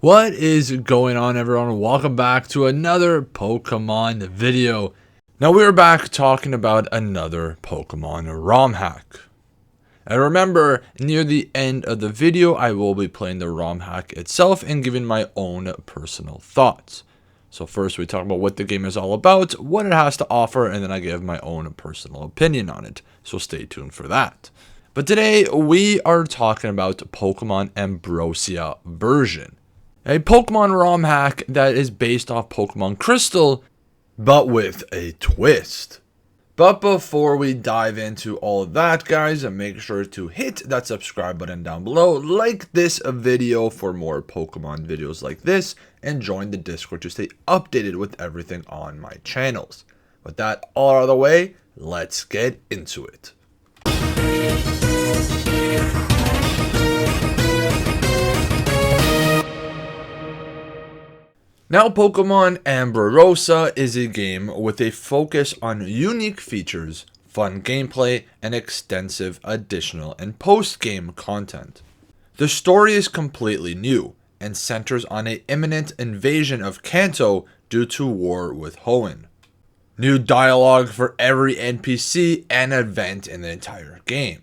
What is going on, everyone? Welcome back to another Pokemon video. Now we're back talking about another Pokemon ROM hack. And remember, near the end of the video, I will be playing the ROM hack itself and giving my own personal thoughts. So first we talk about what the game is all about, what it has to offer, and then I give my own personal opinion on it. So stay tuned for that. But today we are talking about Pokemon Ambrosia version. A Pokemon ROM hack that is based off Pokemon Crystal, but with a twist. But before we dive into all of that, guys, make sure to hit that subscribe button down below, like this video for more Pokemon videos like this, and join the Discord to stay updated with everything on my channels. With that all out of the way, let's get into it. Now, Pokemon Ambrosia is a game with a focus on unique features, fun gameplay, and extensive additional and post-game content. The story is completely new and centers on an imminent invasion of Kanto due to war with Hoenn. New dialogue for every NPC and event in the entire game.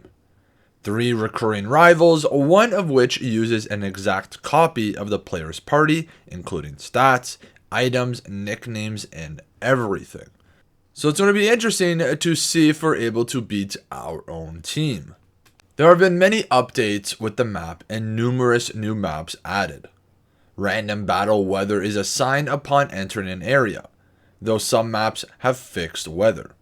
3 recurring rivals, one of which uses an exact copy of the player's party, including stats, items, nicknames, and everything. So it's going to be interesting to see if we're able to beat our own team. There have been many updates with the map and numerous new maps added. Random battle weather is assigned upon entering an area, though some maps have fixed weather.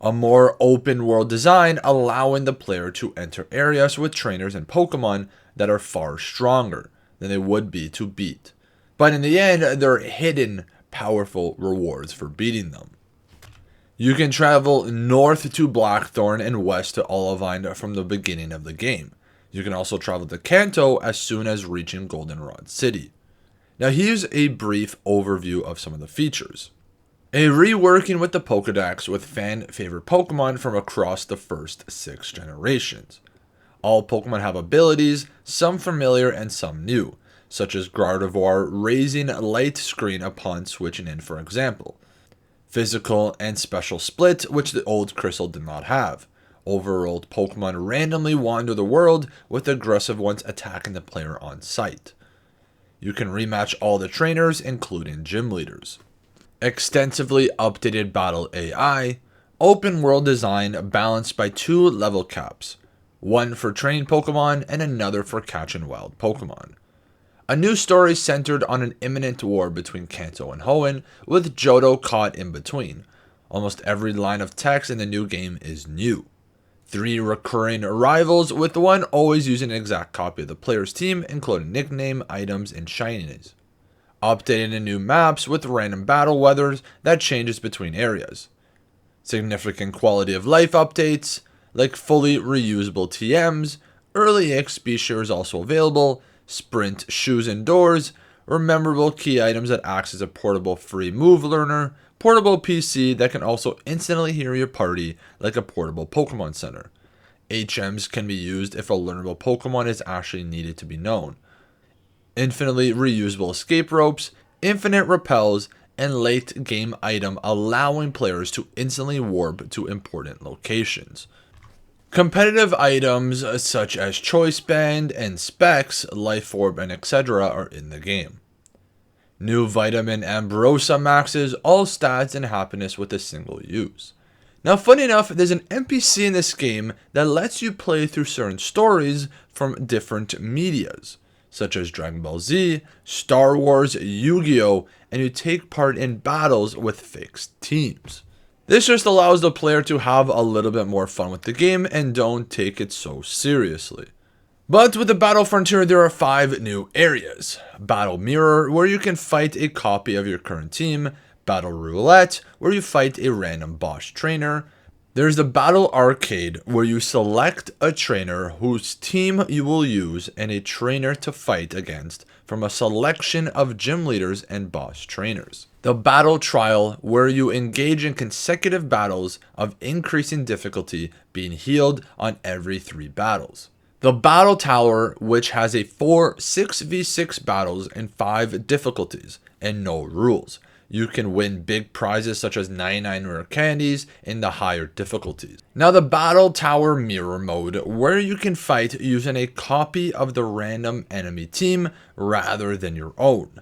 A more open world design allowing the player to enter areas with trainers and Pokemon that are far stronger than they would be to beat. But in the end, there are hidden, powerful rewards for beating them. You can travel north to Blackthorn and west to Olivine from the beginning of the game. You can also travel to Kanto as soon as reaching Goldenrod City. Now here's a brief overview of some of the features. A reworking with the Pokedex with fan-favorite Pokemon from across the first 6 generations. All Pokemon have abilities, some familiar and some new, such as Gardevoir raising light screen upon switching in, for example. Physical and special split, which the old Crystal did not have. Overworld Pokemon randomly wander the world, with aggressive ones attacking the player on sight. You can rematch all the trainers, including gym leaders. Extensively updated battle AI, open world design balanced by 2 level caps, one for trained Pokemon and another for catching wild Pokemon. A new story centered on an imminent war between Kanto and Hoenn, with Johto caught in between. Almost every line of text in the new game is new. 3 recurring rivals, with one always using an exact copy of the player's team, including nickname, items, and shinies. Updating the new maps with random battle weathers that changes between areas. Significant quality of life updates, like fully reusable TMs, early XP shares also available, sprint shoes indoors, rememberable key items that acts as a portable free move learner, portable PC that can also instantly heal your party like a portable Pokemon Center. HMs can be used if a learnable Pokemon is actually needed to be known. Infinitely reusable escape ropes, infinite repels, and late game item allowing players to instantly warp to important locations. Competitive items such as Choice Band and Specs, Life Orb, and etc. are in the game. New Vitamin Ambrosia maxes all stats and happiness with a single use. Now, funny enough, there's an NPC in this game that lets you play through certain stories from different medias, such as Dragon Ball Z, Star Wars, Yu-Gi-Oh!, and you take part in battles with fixed teams. This just allows the player to have a little bit more fun with the game and don't take it so seriously. But with the Battle Frontier, there are 5 new areas. Battle Mirror, where you can fight a copy of your current team. Battle Roulette, where you fight a random boss trainer. There's the Battle Arcade, where you select a trainer whose team you will use and a trainer to fight against from a selection of gym leaders and boss trainers. The Battle Trial, where you engage in consecutive battles of increasing difficulty being healed on every 3 battles. The Battle Tower, which has a 4 6v6 battles and 5 difficulties, and no rules. You can win big prizes such as 99 rare candies in the higher difficulties. Now the Battle Tower Mirror Mode, where you can fight using a copy of the random enemy team rather than your own.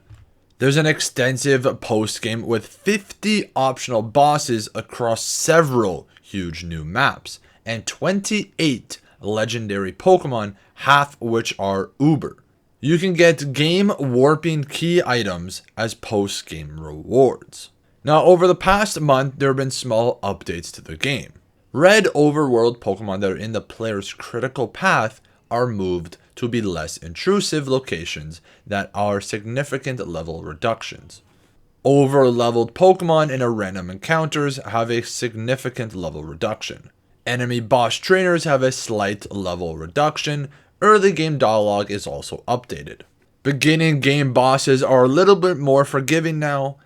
There's an extensive post-game with 50 optional bosses across several huge new maps, and 28 legendary Pokemon, half which are Uber. You can get game warping key items as post-game rewards. Now, over the past month, there have been small updates to the game. Red overworld Pokemon that are in the player's critical path are moved to be less intrusive locations that are significant level reductions. Over-leveled Pokemon in a random encounters have a significant level reduction. Enemy boss trainers have a slight level reduction. Early game dialogue is also updated. Beginning game bosses are a little bit more forgiving now.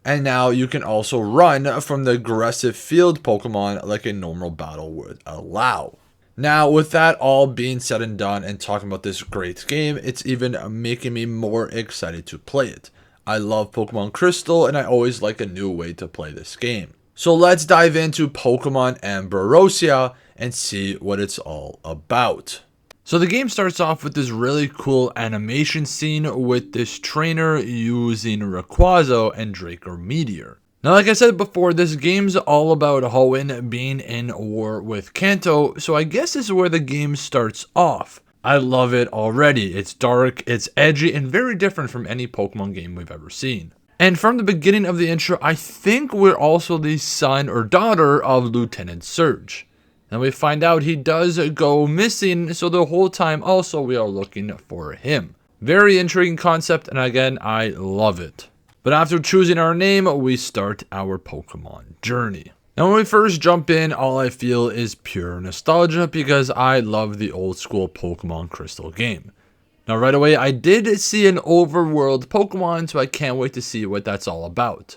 And now you can also run from the aggressive field Pokemon like a normal battle would allow. Now, with that all being said and done and talking about this great game, it's even making me more excited to play it. I love Pokemon Crystal and I always like a new way to play this game. So let's dive into Pokemon Ambrosia and see what it's all about. So the game starts off with this really cool animation scene with this trainer using Rayquaza and Draco Meteor. Now, like I said before, this game's all about Hoenn being in war with Kanto, so I guess this is where the game starts off. I love it already. It's dark, it's edgy, and very different from any Pokemon game we've ever seen. And from the beginning of the intro, I think we're also the son or daughter of Lieutenant Surge. And we find out he does go missing, so the whole time also we are looking for him. Very intriguing concept, and again, I love it. But after choosing our name, we start our Pokemon journey. Now when we first jump in, all I feel is pure nostalgia because I love the old school Pokemon Crystal game. Now right away, I did see an overworld Pokemon, so I can't wait to see what that's all about.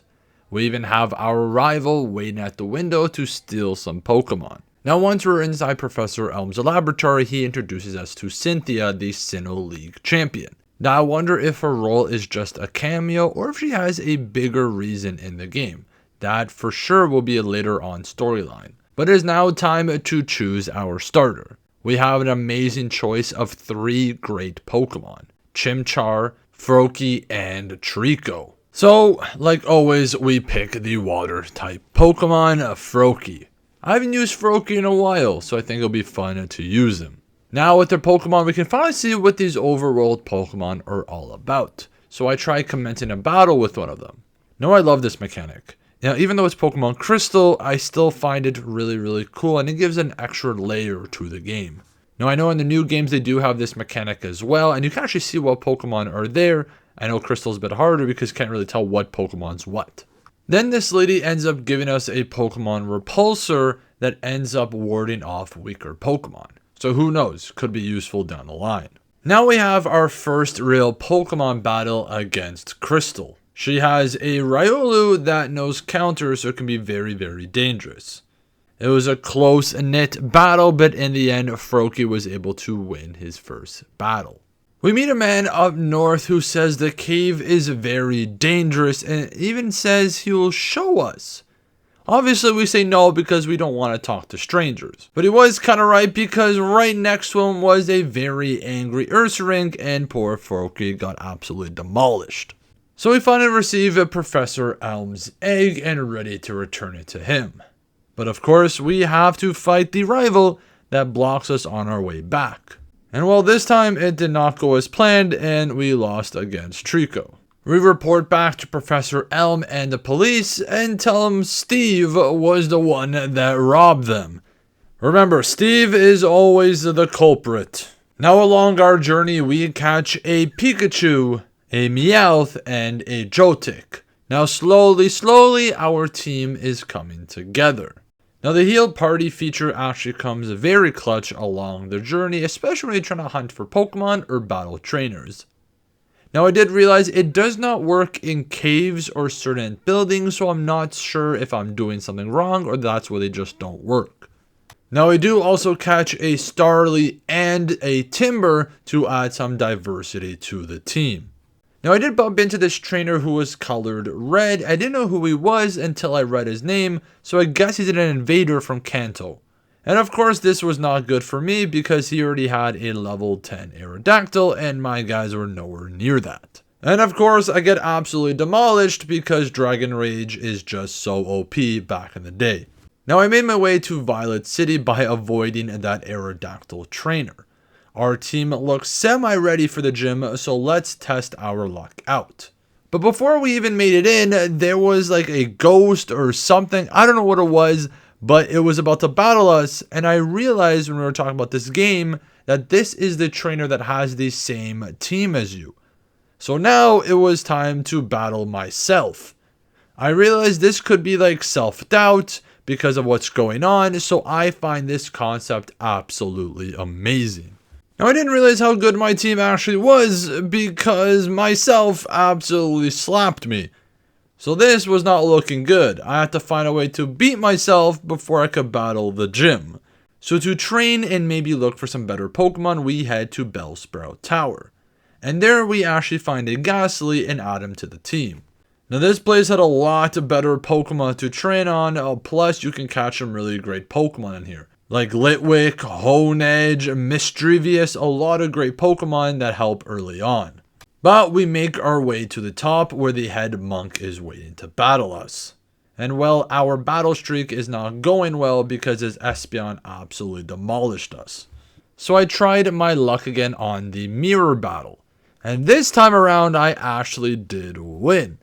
We even have our rival waiting at the window to steal some Pokemon. Now once we're inside Professor Elm's laboratory, he introduces us to Cynthia, the Sinnoh League champion. Now I wonder if her role is just a cameo or if she has a bigger reason in the game. That for sure will be a later on storyline. But it is now time to choose our starter. We have an amazing choice of 3 great Pokemon: Chimchar, Froakie, and Treecko. So, like always, we pick the water type Pokemon, Froakie. I haven't used Froakie in a while, so I think it'll be fun to use him. Now with their Pokemon, we can finally see what these overworld Pokemon are all about. So I tried commencing a battle with one of them. Now I love this mechanic. Now even though it's Pokemon Crystal, I still find it really cool and it gives an extra layer to the game. Now I know in the new games they do have this mechanic as well, and you can actually see what Pokemon are there. I know Crystal's a bit harder because you can't really tell what Pokemon's what. Then this lady ends up giving us a Pokemon Repulsor that ends up warding off weaker Pokemon. So who knows, could be useful down the line. Now we have our first real Pokemon battle against Crystal. She has a Riolu that knows counter, so it can be very dangerous. It was a close-knit battle, but in the end, Froakie was able to win his first battle. We meet a man up north who says the cave is very dangerous and even says he will show us. Obviously we say no because we don't want to talk to strangers. But he was kind of right because right next to him was a very angry Ursaring and poor Froakie got absolutely demolished. So we finally receive a Professor Elm's egg and ready to return it to him. But of course we have to fight the rival that blocks us on our way back. And well, this time it did not go as planned and we lost against Treecko. We report back to Professor Elm and the police and tell him Steve was the one that robbed them. Remember, Steve is always the culprit. Now along our journey we catch a Pikachu, a Meowth, and a Joltik. Now slowly our team is coming together. Now the heal party feature actually comes very clutch along the journey, especially when you're trying to hunt for Pokemon or battle trainers. Now I did realize it does not work in caves or certain buildings, so I'm not sure if I'm doing something wrong or that's where they just don't work. Now I do also catch a Starly and a Timber to add some diversity to the team. Now I did bump into this trainer who was colored red. I didn't know who he was until I read his name, so I guess he's an invader from Kanto. And of course this was not good for me because he already had a level 10 Aerodactyl and my guys were nowhere near that. And of course I get absolutely demolished because Dragon Rage is just so OP back in the day. Now I made my way to Violet City by avoiding that Aerodactyl trainer. Our team looks semi-ready for the gym, so let's test our luck out. But before we even made it in, there was like a ghost or something, I don't know what it was, but it was about to battle us, and I realized when we were talking about this game, that this is the trainer that has the same team as you. So now it was time to battle myself. I realized this could be like self-doubt because of what's going on, so I find this concept absolutely amazing. Now I didn't realize how good my team actually was because myself absolutely slapped me. So this was not looking good. I had to find a way to beat myself before I could battle the gym. So to train and maybe look for some better Pokemon, we head to Bellsprout Tower. And there we actually find a Ghastly and add him to the team. Now this place had a lot better Pokemon to train on, plus you can catch some really great Pokemon in here. Like Litwick, Honedge, Mischievous, a lot of great Pokemon that help early on. But we make our way to the top where the head monk is waiting to battle us. And well, our battle streak is not going well because his Espeon absolutely demolished us. So I tried my luck again on the mirror battle. And this time around I actually did win.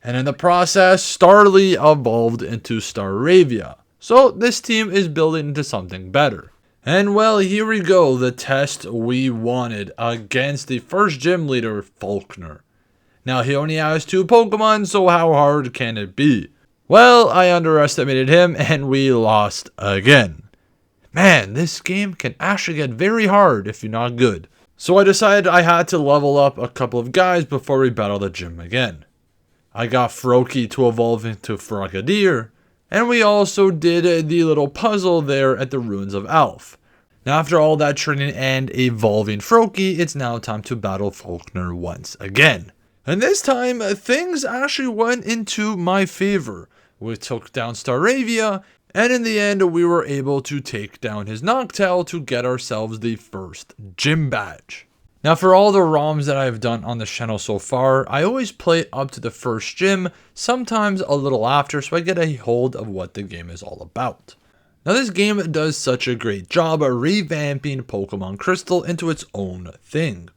And in the process, Starly evolved into Staravia. So this team is building into something better. And well, here we go, the test we wanted against the first gym leader, Faulkner. Now he only has 2 Pokemon, so how hard can it be? Well, I underestimated him and we lost again. Man, this game can actually get very hard if you're not good. So I decided I had to level up a couple of guys before we battle the gym again. I got Froakie to evolve into Frogadier. And we also did the little puzzle there at the Ruins of Alph. Now after all that training and evolving Froakie, it's now time to battle Faulkner once again. And this time, things actually went into my favor. We took down Staravia, and in the end, we were able to take down his Noctowl to get ourselves the first gym badge. Now for all the ROMs that I've done on the channel so far, I always play up to the first gym, sometimes a little after, so I get a hold of what the game is all about. Now this game does such a great job of revamping Pokemon Crystal into its own thing.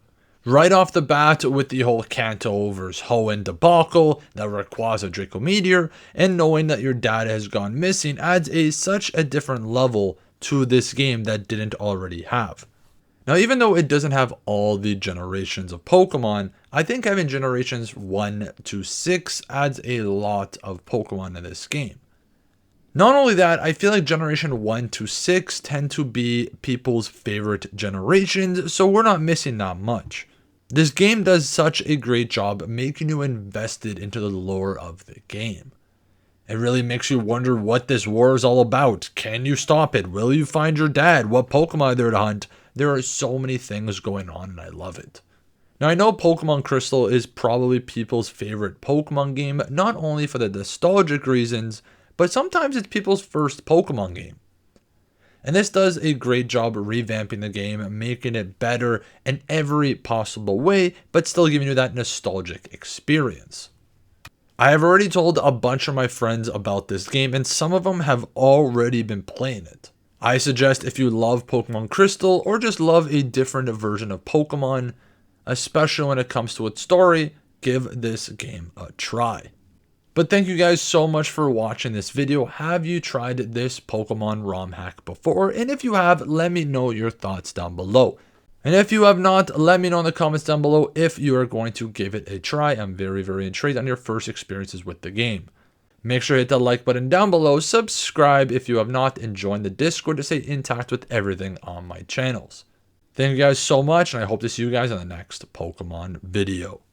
Right off the bat with the whole Kanto vs Hoenn debacle, the Rayquaza Draco Meteor, and knowing that your dad has gone missing adds such a different level to this game that didn't already have. Now, even though it doesn't have all the generations of Pokemon, I think having generations 1 to 6 adds a lot of Pokemon in this game. Not only that, I feel like generation 1 to 6 tend to be people's favorite generations, so we're not missing that much. This game does such a great job making you invested into the lore of the game. It really makes you wonder what this war is all about. Can you stop it? Will you find your dad? What Pokemon are there to hunt? There are so many things going on and I love it. Now I know Pokemon Crystal is probably people's favorite Pokemon game, not only for the nostalgic reasons, but sometimes it's people's first Pokemon game. And this does a great job revamping the game, making it better in every possible way, but still giving you that nostalgic experience. I have already told a bunch of my friends about this game and some of them have already been playing it. I suggest if you love Pokemon Crystal or just love a different version of Pokemon, especially when it comes to its story, give this game a try. But thank you guys so much for watching this video. Have you tried this Pokemon ROM hack before? And if you have, let me know your thoughts down below. And if you have not, let me know in the comments down below if you are going to give it a try. I'm very intrigued on your first experiences with the game. Make sure to hit that like button down below, subscribe if you have not, and join the Discord to stay in touch with everything on my channels. Thank you guys so much, and I hope to see you guys in the next Pokemon video.